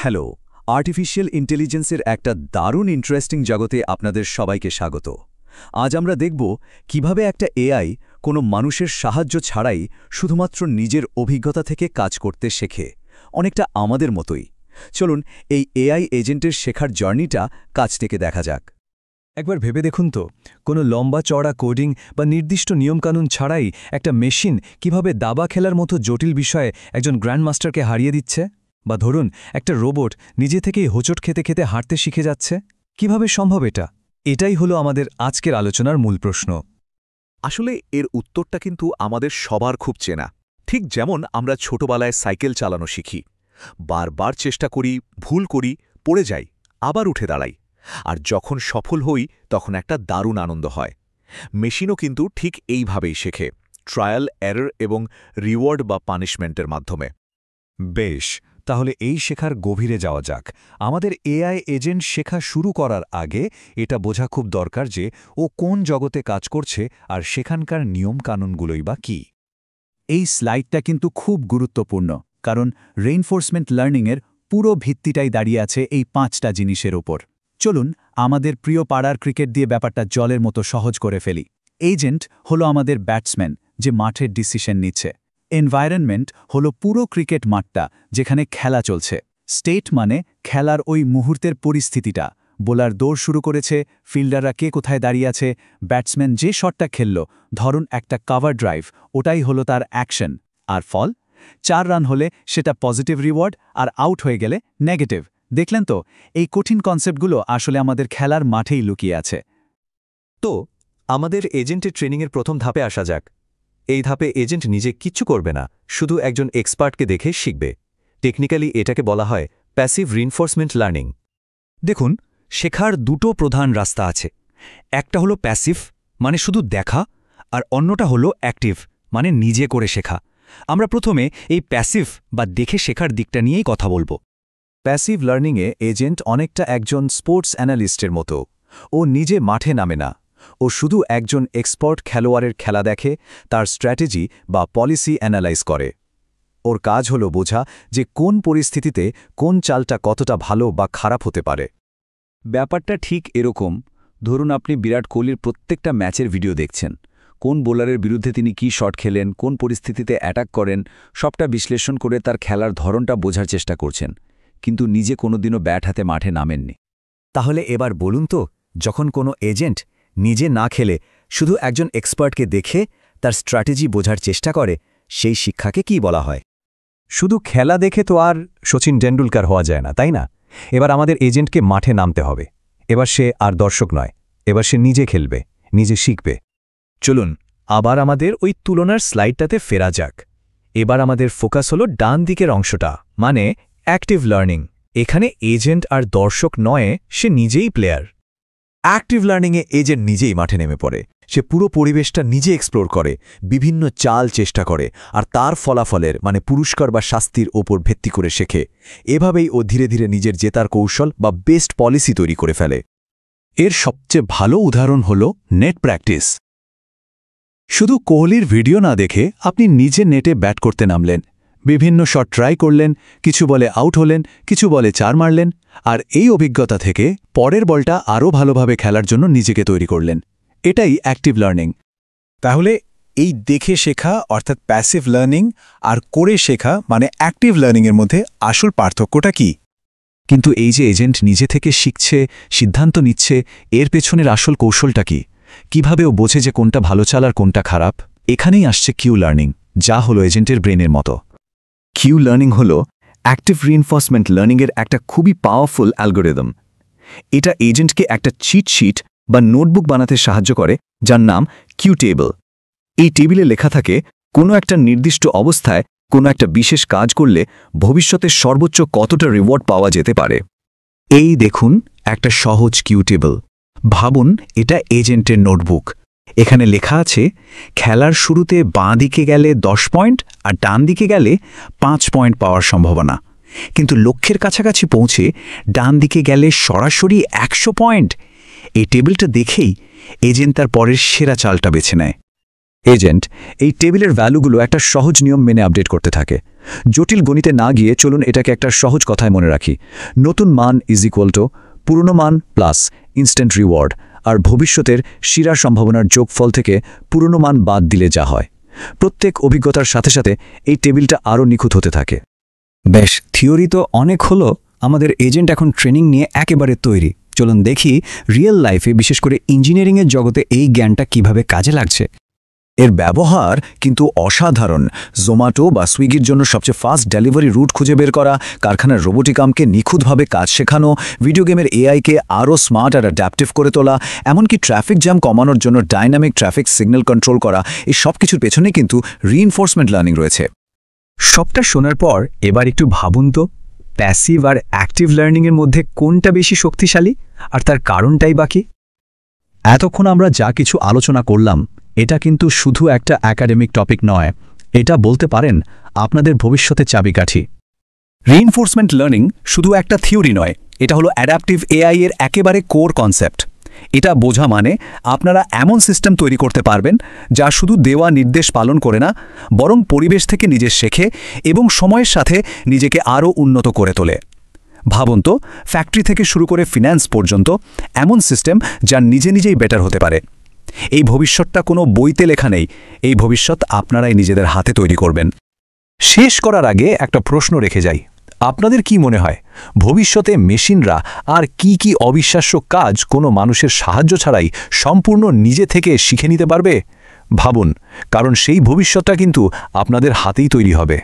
Hello, artificial ইন্টেলিজেন্সের একটা দারুণ ইন্টারেস্টিং জগতে আপনাদের সবাইকে স্বাগত। আজ আমরা দেখব কিভাবে একটা এআই কোনো মানুষের সাহায্য ছাড়াই শুধুমাত্র নিজের অভিজ্ঞতা থেকে কাজ করতে শেখে, অনেকটা আমাদের মতোই। চলুন এই এআই এজেন্টের শেখার জার্নিটা কাজ থেকে দেখা যাক। একবার ভেবে দেখুন তো, কোনো লম্বা চওড়া কোডিং বা নির্দিষ্ট নিয়মকানুন ছাড়াই একটা মেশিন কিভাবে দাবা খেলার মতো জটিল বিষয়ে একজন গ্র্যান্ডমাস্টারকে হারিয়ে দিচ্ছে। বা ধরুন একটা রোবট নিজে থেকেই হোঁচট খেতে খেতে হাঁটতে শিখে যাচ্ছে। কিভাবে সম্ভব এটা? এটাই হলো আমাদের আজকের আলোচনার মূল প্রশ্ন। আসলে এর উত্তরটা কিন্তু আমাদের সবার খুব চেনা। ঠিক যেমন আমরা ছোটবেলায় সাইকেল চালানো শিখি, বারবার চেষ্টা করি, ভুল করি, পড়ে যাই, আবার উঠে দাঁড়াই, আর যখন সফল হই তখন একটা দারুণ আনন্দ হয়। মেশিনও কিন্তু ঠিক এইভাবেই শেখে, ট্রায়াল এরর এবং রিওয়ার্ড বা পানিশমেন্টের মাধ্যমে। বেশ, তাহলে এই শেখার গভীরে যাওয়া যাক। আমাদের এআই এজেন্ট শেখা শুরু করার আগে এটা বোঝা খুব দরকার যে ও কোন জগতে কাজ করছে আর সেখানকার নিয়মকানুনগুলোই বা কী। এই স্লাইডটা কিন্তু খুব গুরুত্বপূর্ণ, কারণ রেইনফোর্সমেন্ট লার্নিংয়ের পুরো ভিত্তিটাই দাঁড়িয়ে আছে এই 5টা জিনিসের ওপর। চলুন আমাদের প্রিয় পাড়ার ক্রিকেট দিয়ে ব্যাপারটা জলের মতো সহজ করে ফেলি। এজেন্ট হলো আমাদের ব্যাটসম্যান যে মাঠের ডিসিশন নিচ্ছে। এনভায়রনমেন্ট হলো পুরো ক্রিকেট মাঠটা যেখানে খেলা চলছে। স্টেট মানে খেলার ওই মুহূর্তের পরিস্থিতিটা, বোলার দৌড় শুরু করেছে, ফিল্ডাররা কে কোথায় দাঁড়িয়ে আছে, ব্যাটসম্যান যে শটটা খেলল, ধরুন একটা কভার ড্রাইভ, ওটাই হলো তার অ্যাকশন। আর ফল 4 রান হলে সেটা পজিটিভ রিওয়ার্ড, আর আউট হয়ে গেলে নেগেটিভ। দেখলেন তো, এই কঠিন কনসেপ্টগুলো আসলে আমাদের খেলার মাঠেই লুকিয়ে আছে। তো আমাদের এজেন্টের ট্রেনিংয়ের প্রথম ধাপে আসা যাক। এই ধাপে এজেন্ট নিজে কিচ্ছু করবে না, শুধু একজন এক্সপার্টকে দেখে শিখবে। টেকনিক্যালি এটাকে বলা হয় প্যাসিভ রিইনফোর্সমেন্ট লার্নিং। দেখুন, শেখার দুটো প্রধান রাস্তা আছে। একটা হলো প্যাসিভ, মানে শুধু দেখা, আর অন্যটা হলো অ্যাক্টিভ, মানে নিজে করে শেখা। আমরা প্রথমে এই প্যাসিভ বা দেখে শেখার দিকটা নিয়েই কথা বলবো। প্যাসিভ লার্নিংয়ে এজেন্ট অনেকটা একজন স্পোর্টস অ্যানালিস্টের মতো। ও নিজে মাঠে নামে না, ও শুধু একজন এক্সপার্ট খেলোয়াড়ের খেলা দেখে, তার স্ট্র্যাটেজি বা পলিসি অ্যানালাইজ করে। ওর কাজ হলো বোঝা যে কোন পরিস্থিতিতে কোন চালটা কতটা ভালো বা খারাপ হতে পারে। ব্যাপারটা ঠিক এরকম, ধরুন আপনি বিরাট কোহলির প্রত্যেকটা ম্যাচের ভিডিও দেখছেন। কোন বোলারের বিরুদ্ধে তিনি কী শট খেলেন, কোন পরিস্থিতিতে অ্যাটাক করেন, সবটা বিশ্লেষণ করে তার খেলার ধরনটা বোঝার চেষ্টা করছেন, কিন্তু নিজে কোনোদিনও ব্যাট হাতে মাঠে নামেননি। তাহলে এবার বলুন তো, যখন কোনো এজেন্ট নিজে না খেলে শুধু একজন এক্সপার্টকে দেখে তার স্ট্র্যাটেজি বোঝার চেষ্টা করে, সেই শিক্ষাকে কি বলা হয়? শুধু খেলা দেখে তো আর সচিন টেন্ডুলকার হওয়া যায় না, তাই না? এবার আমাদের এজেন্টকে মাঠে নামতে হবে। এবার সে আর দর্শক নয়, এবার সে নিজে খেলবে, নিজে শিখবে। চলুন আবার আমাদের ওই তুলনার স্লাইডটাতে ফেরা যাক। এবার আমাদের ফোকাস হলো ডান দিকের অংশটা, মানে অ্যাক্টিভ লার্নিং। এখানে এজেন্ট আর দর্শক নয়, সে নিজেই প্লেয়ার। অ্যাক্টিভ লার্নিংয়ে এজেন্ট নিজেই মাঠে নেমে পড়ে। সে পুরো পরিবেশটা নিজে এক্সপ্লোর করে, বিভিন্ন চাল চেষ্টা করে, আর তার ফলাফলের মানে পুরস্কার বা শাস্তির ওপর ভিত্তি করে শেখে। এভাবেই ও ধীরে ধীরে নিজের জেতার কৌশল বা বেস্ট পলিসি তৈরি করে ফেলে। এর সবচেয়ে ভালো উদাহরণ হল নেট প্র্যাকটিস। শুধু কোহলির ভিডিও না দেখে আপনি নিজে নেটে ব্যাট করতে নামলেন, বিভিন্ন শট ট্রাই করলেন, কিছু বলে আউট হলেন, কিছু বলে 4 মারলেন, আর এই অভিজ্ঞতা থেকে পরের বলটা আরও ভালোভাবে খেলার জন্য নিজেকে তৈরি করলেন। এটাই অ্যাক্টিভ লার্নিং। তাহলে এই দেখে শেখা অর্থাৎ প্যাসিভ লার্নিং আর করে শেখা মানে অ্যাক্টিভ লার্নিংয়ের মধ্যে আসল পার্থক্যটা কি? কিন্তু এই যে এজেন্ট নিজে থেকে শিখছে, সিদ্ধান্ত নিচ্ছে, এর পেছনের আসল কৌশলটা কি? কিভাবে ও বোঝে যে কোনটা ভালো চাল আর কোনটা খারাপ? এখানেই আসছে কিউ লার্নিং, যা হলো এজেন্টের ব্রেনের মতো। কিউ লার্নিং হল অ্যাক্টিভ রিইনফোর্সমেন্ট লার্নিংয়ের একটা খুবই পাওয়ারফুল অ্যালগোরিদম। এটা এজেন্টকে একটা চিট শিট বা নোটবুক বানাতে সাহায্য করে, যার নাম কিউ টেবল। এই টেবিলে লেখা থাকে কোনো একটা নির্দিষ্ট অবস্থায় কোনো একটা বিশেষ কাজ করলে ভবিষ্যতে সর্বোচ্চ কতটা রিওয়ার্ড পাওয়া যেতে পারে। এই দেখুন একটা সহজ কিউ টেবল। ভাবুন এটা এজেন্টের নোটবুক। এখানে লেখা আছে খেলার শুরুতে বাঁ দিকে গেলে 10 পয়েন্ট আর ডান দিকে গেলে 5 পয়েন্ট পাওয়ার সম্ভাবনা, কিন্তু লক্ষ্যের কাছাকাছি পৌঁছে ডান দিকে গেলে সরাসরি 100 পয়েন্ট। এই টেবিলটা দেখেই এজেন্ট তার পরের সেরা চালটা বেছে নেয়। এজেন্ট এই টেবিলের ভ্যালুগুলো একটা সহজ নিয়ম মেনে আপডেট করতে থাকে। জটিল গণিতে না গিয়ে চলুন এটাকে একটা সহজ কথায় মনে রাখি। নতুন মান ইজ ইকুয়াল টু পুরনো মান প্লাস ইনস্ট্যান্ট রিওয়ার্ড, আর ভবিষ্যতের সেরা সম্ভাবনার যোগফল থেকে পুরনো মান বাদ দিলে যা হয়। প্রত্যেক অভিজ্ঞতার সাথে সাথে এই টেবিলটা আরও নিখুঁত হতে থাকে। বেশ, থিওরি তো অনেক হলো, আমাদের এজেন্ট এখন ট্রেনিং নিয়ে একেবারে তৈরি। চলুন দেখি রিয়েল লাইফে, বিশেষ করে ইঞ্জিনিয়ারিংয়ের জগতে এই জ্ঞানটা কিভাবে কাজে লাগছে। এর ব্যবহার কিন্তু অসাধারণ। জোম্যাটো বা সুইগির জন্য সবচেয়ে ফাস্ট ডেলিভারি রুট খুঁজে বের করা, কারখানার রোবোটিক আর্মকে নিখুঁতভাবে কাজ শেখানো, ভিডিও গেমের এআইকে আরও স্মার্ট আর অ্যাডাপটিভ করে তোলা, এমনকি ট্রাফিক জ্যাম কমানোর জন্য ডাইনামিক ট্রাফিক সিগন্যাল কন্ট্রোল করা, এই সব কিছুর পেছনে কিন্তু রিইনফোর্সমেন্ট লার্নিং রয়েছে। সবটা শোনার পর এবার একটু ভাবুন তো, প্যাসিভ আর অ্যাক্টিভ লার্নিংয়ের মধ্যে কোনটা বেশি শক্তিশালী, আর তার কারণটাই বাকি। এতক্ষণ আমরা যা কিছু আলোচনা করলাম, এটা কিন্তু শুধু একটা একাডেমিক টপিক নয়, এটা বলতে পারেন আপনাদের ভবিষ্যতে চাবিকাঠি। রিইনফোর্সমেন্ট লার্নিং শুধু একটা থিওরি নয়, এটা হলো অ্যাডাপটিভ এআই এর একেবারে কোর কনসেপ্ট। এটা বোঝা মানে আপনারা এমন সিস্টেম তৈরি করতে পারবেন যা শুধু দেওয়া নির্দেশ পালন করে না, বরং পরিবেশ থেকে নিজে শেখে এবং সময়ের সাথে নিজেকে আরও উন্নত করে তোলে। ভাবুন তো, ফ্যাক্টরি থেকে শুরু করে ফিন্যান্স পর্যন্ত এমন সিস্টেম যা নিজে নিজেই বেটার হতে পারে। এই ভবিষ্যৎটা কোনো বইতে লেখা নেই, এই ভবিষ্যৎ আপনারাই নিজেদের হাতে তৈরি করবেন। শেষ করার আগে একটা প্রশ্ন রেখে যাই, আপনাদের কি মনে হয় ভবিষ্যতে মেশিনরা আর কি কি অবিশ্বাস্য কাজ কোনো মানুষের সাহায্য ছাড়াই সম্পূর্ণ নিজে থেকে শিখে নিতে পারবে? ভাবুন, কারণ সেই ভবিষ্যৎটা কিন্তু আপনাদের হাতেই তৈরি হবে।